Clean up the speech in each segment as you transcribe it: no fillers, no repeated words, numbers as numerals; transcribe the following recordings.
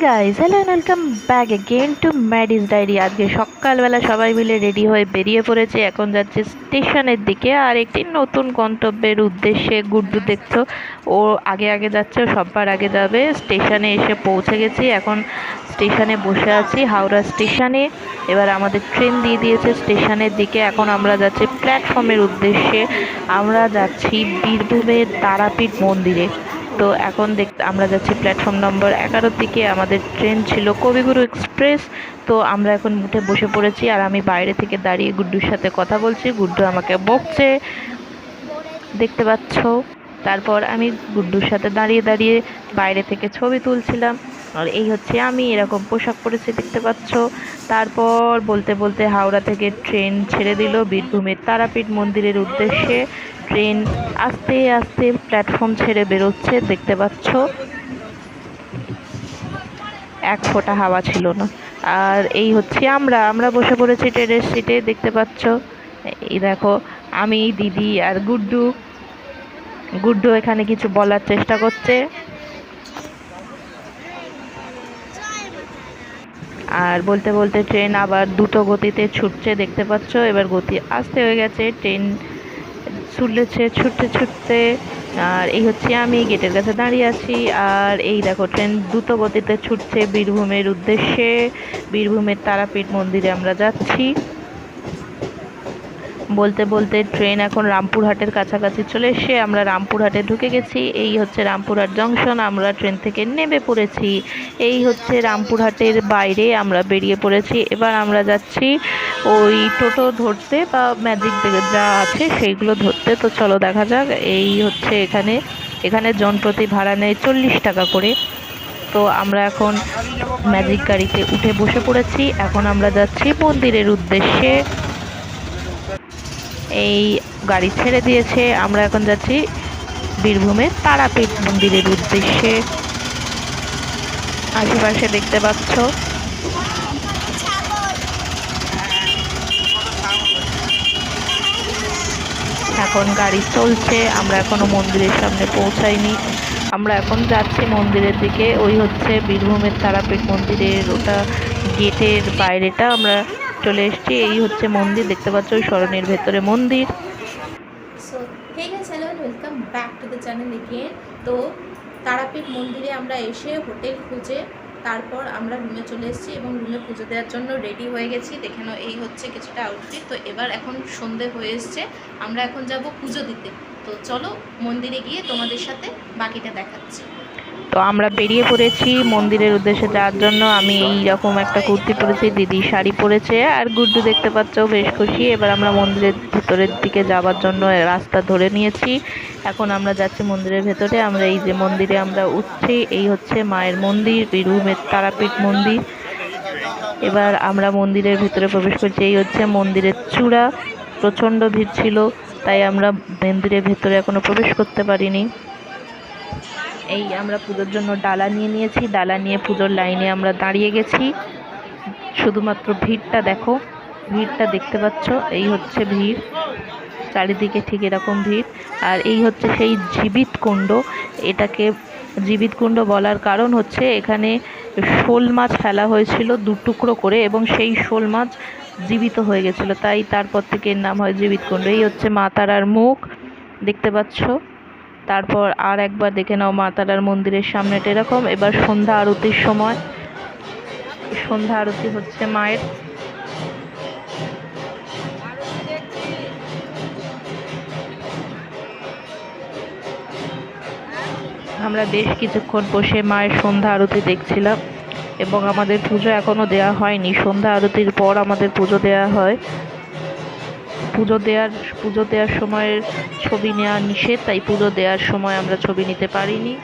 Guys, hello and welcome back again to Maddy's diary. আজকে সকালবেলা সবাই মিলে রেডি হয়ে বেরিয়ে পড়েছে। এখন যাচ্ছে স্টেশনের দিকে আর একটি নতুন গন্তব্যের উদ্দেশ্যে। গুড্ডু দেখছো, ও আগে আগে যাচ্ছে, ও সবার আগে যাবে। স্টেশনে এসে পৌঁছে গেছি, এখন স্টেশনে বসে আছি, হাওড়া স্টেশনে। এবার আমাদের ট্রেন দিয়ে দিয়েছে স্টেশনের দিকে। এখন আমরা যাচ্ছি প্ল্যাটফর্মের উদ্দেশ্যে। আমরা যাচ্ছি বীরভূমের তারাপীঠ মন্দিরে। তো এখন আমরা যাচ্ছি প্ল্যাটফর্ম নম্বর 11-র দিকে। আমাদের ট্রেন ছিল কবিগুরু এক্সপ্রেস। তো আমরা এখন উঠে বসে পড়েছি আর আমি বাইরে থেকে দাঁড়িয়ে গুড্ডুর সাথে কথা বলছি। গুড্ডু আমাকে বকছে, দেখতে পাচ্ছ। তারপর আমি গুড্ডুর সাথে দাঁড়িয়ে দাঁড়িয়ে বাইরে থেকে ছবি তুলছিলাম। আর এই হচ্ছে আমি, এরকম পোশাক পরেছি, দেখতে পাচ্ছ। তারপর বলতে বলতে হাওড়া থেকে ট্রেন ছেড়ে দিল বীরভূমের তারাপীঠ মন্দিরের উদ্দেশ্যে। ট্রেন আস্তে আস্তে প্ল্যাটফর্ম ছেড়ে বেরোচ্ছে, দেখতে পাচ্ছ। এক ফোঁটা হাওয়া ছিল না। আর এই হচ্ছে আমরা আমরা বসে পড়েছি ট্রেনের সিটে, দেখতে পাচ্ছ। এই দেখো, আমি, দিদি আর গুড্ডু। গুড্ডু এখানে কিছু বলার চেষ্টা করছে। আর বলতে বলতে ট্রেন আবার দ্রুত গতিতে ছুটছে, দেখতে পাচ্ছ। এবার গতি আস্তে হয়ে গেছে, ট্রেন ছুটলেছে ছুটতে ছুটতে। আর এই হচ্ছে আমি গেটের কাছে দাঁড়িয়ে আছি। আর এই দেখো, ট্রেন দ্রুত গতিতে ছুটছে বীরভূমের উদ্দেশ্যে। বীরভূমের তারাপীঠ মন্দিরে আমরা যাচ্ছি। বলতে বলতে ট্রেন এখন রামপুরহাটের কাছাকাছি চলে এসে আমরা রামপুরহাটে ঢুকে গেছি। এই হচ্ছে রামপুরহাট জংশন, আমরা ট্রেন থেকে নেমে পড়েছি। এই হচ্ছে রামপুরহাটের বাইরে আমরা বেরিয়ে পড়েছি। এবার আমরা যাচ্ছি ওই টোটো ধরতে বা ম্যাজিক যা আছে সেইগুলো ধরতে। তো চলো দেখা যাক। এই হচ্ছে এখানে এখানে জনপ্রতি ভাড়া নেয় 40 টাকা করে। তো আমরা এখন ম্যাজিক গাড়িতে উঠে বসে পড়েছি। এখন আমরা যাচ্ছি মন্দিরের উদ্দেশ্যে। এই গাড়ি ছেড়ে দিয়েছে, আমরা এখন যাচ্ছি বীরভূমের তারাপীঠ মন্দিরের উদ্দেশ্যে। আশেপাশে দেখতে পাচ্ছ। এখন গাড়ি চলছে, আমরা এখনো মন্দিরের সামনে পৌঁছাইনি। আমরা এখন যাচ্ছি মন্দিরের দিকে। ওই হচ্ছে বীরভূমের তারাপীঠ মন্দিরের ওটা গেটের বাইরেটা আমরা চলে এসেছি। এই হচ্ছে মন্দির, দেখতে পাচ্ছ, ওই সরণির ভেতরে মন্দির। So hey guys, hello and welcome back to the channel again. তো তারাপীঠ মন্দিরে আমরা এসে হোটেল খুঁজে তারপর আমরা রুমে চলে এসেছি এবং রুমে পুজো দেওয়ার জন্য রেডি হয়ে গেছি। দেখে নাও, এই হচ্ছে কিছুটা আউটফিট। তো এবার এখন সন্ধে হয়ে এসছে, আমরা এখন যাব পুজো দিতে। তো চলো মন্দিরে গিয়ে তোমাদের সাথে বাকিটা দেখাচ্ছি। তো আমরা বেরিয়ে পড়েছি মন্দিরের উদ্দেশ্যে যাওয়ার জন্য। আমি এই রকম একটা কুর্তি পরেছি, দিদি শাড়ি পরেছে, আর গুড্ডু দেখতে পাচ্ছ বেশ খুশি। এবার আমরা মন্দিরের ভিতরের দিকে যাওয়ার জন্য রাস্তা ধরে নিয়েছি। এখন আমরা যাচ্ছি মন্দিরের ভেতরে। আমরা এই যে মন্দিরে আমরা উঠছি, এই হচ্ছে মায়ের মন্দির, বীরভূমের তারাপীঠ মন্দির। এবার আমরা মন্দিরের ভিতরে প্রবেশ করছি। এই হচ্ছে মন্দিরের চূড়া। প্রচণ্ড ভিড় ছিল, তাই আমরা মন্দিরের ভেতরে এখনো প্রবেশ করতে পারিনি। এই আমরা পুজোর জন্য ডালা নিয়ে নিয়েছি, ডালা নিয়ে পুজোর লাইনে আমরা দাঁড়িয়ে গেছি। শুধুমাত্র ভিড়টা দেখো, ভিড়টা দেখতে পাচ্ছ। এই হচ্ছে ভিড়, চারিদিকে ঠিক এরকম ভিড়। আর এই হচ্ছে সেই জীবিত কুণ্ড। এটাকে জীবিত কুণ্ড বলার কারণ হচ্ছে এখানে শোল মাছ ফেলা হয়েছিল 2 টুকরো করে, এবং সেই শোল মাছ জীবিত হয়ে গেছিল, তাই তারপর থেকে এর নাম হয় জীবিত কুণ্ড। এই হচ্ছে মা তারার মুখ, দেখতে পাচ্ছ। তারপর আর একবার দেখে নাও মা তারার মন্দিরের সামনেটা এরকম। এবার সন্ধ্যা আরতির সময়, সন্ধ্যা আরতি হচ্ছে মায়ের। আমরা বেশ কিছুক্ষণ বসে মায়ের সন্ধ্যা আরতি দেখছিলাম, এবং আমাদের পুজো এখনো দেওয়া হয়নি। সন্ধ্যা আরতির পর আমাদের পুজো দেওয়া হয়। পুজো দেওয়ার সময়ের ছবি নেওয়া নিষেধ, তাই পুজো দেওয়ার সময় আমরা ছবি নিতে পারিনি।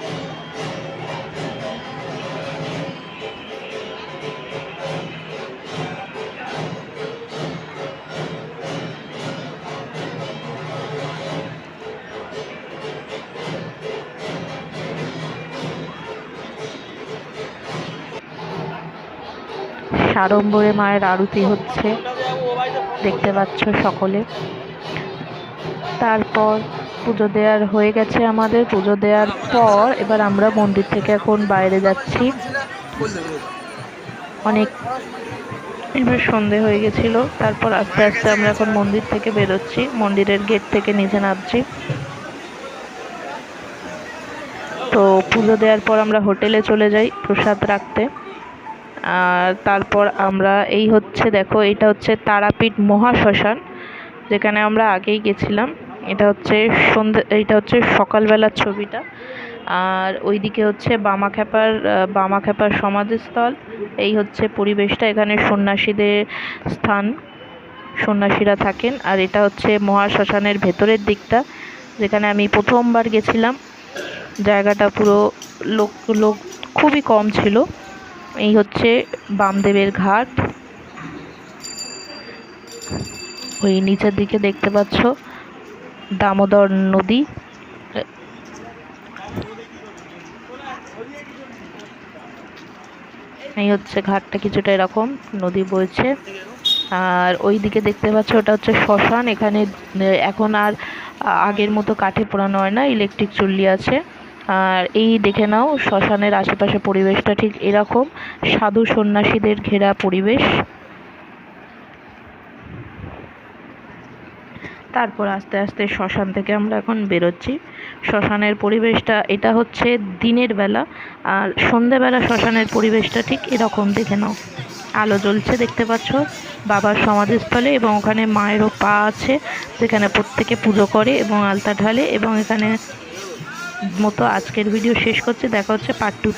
সাড়ম্বরে মায়ের আরতি হচ্ছে, দেখতে পাচ্ছ সকলে। তারপর পুজো দেওয়ার হয়ে গেছে আমাদের। পুজো দেওয়ার পর এবার আমরা মন্দির থেকে এখন বাইরে যাচ্ছি। অনেক এবার সন্ধে হয়ে গেছিল। তারপর আস্তে আস্তে আমরা এখন মন্দির থেকে বেরোচ্ছি, মন্দিরের গেট থেকে নিচে নামছি। তো পুজো দেওয়ার পর আমরা হোটেলে চলে যাই প্রসাদ রাখতে। আর তারপর আমরা এই হচ্ছে দেখো, এটা হচ্ছে তারাপীঠ মহাশ্মশান, যেখানে আমরা আগেই গেছিলাম। এটা হচ্ছে এটা হচ্ছে সকালবেলার ছবিটা। আর ওইদিকে হচ্ছে বামাখ্যাপার সমাধিস্থল। এই হচ্ছে পরিবেশটা, এখানে সন্ন্যাসীদের স্থান, সন্ন্যাসীরা থাকেন। আর এটা হচ্ছে মহাশ্মশানের ভেতরের দিকটা, যেখানে আমি প্রথমবার গেছিলাম। জায়গাটা পুরো লোক লোক খুবই কম ছিল। এই হচ্ছে বামদেবের ঘাট, ওই নিচের দিকে দেখতে পাচ্ছ দামোদর নদী। এই হচ্ছে ঘাটটা, কিছুটা এরকম নদী বইছে। আর ওই দিকে দেখতে পাচ্ছ ওটা হচ্ছে শ্মশান। এখানে এখন আর আগের মতো কাঠে পোড়ানো হয় না, ইলেকট্রিক চুল্লি আছে। আর এই দেখে নাও শ্মশানের আশেপাশে পরিবেশটা ঠিক এরকম, সাধু সন্ন্যাসীদের ঘেরা পরিবেশ। তারপর আস্তে আস্তে শ্মশান থেকে আমরা এখন বেরোচ্ছি। শ্মশানের পরিবেশটা এটা হচ্ছে দিনের বেলা, আর সন্ধেবেলা শ্মশানের পরিবেশটা ঠিক এরকম, দেখে নাও আলো জ্বলছে দেখতে পাচ্ছ বাবার সমাধিস্থলে, এবং ওখানে মায়েরও পা আছে, যেখানে প্রত্যেকে পুজো করে এবং আলতা ঢালে। এবং এখানে মতো আজকের ভিডিও শেষ করছি, দেখা হচ্ছে পার্ট 2।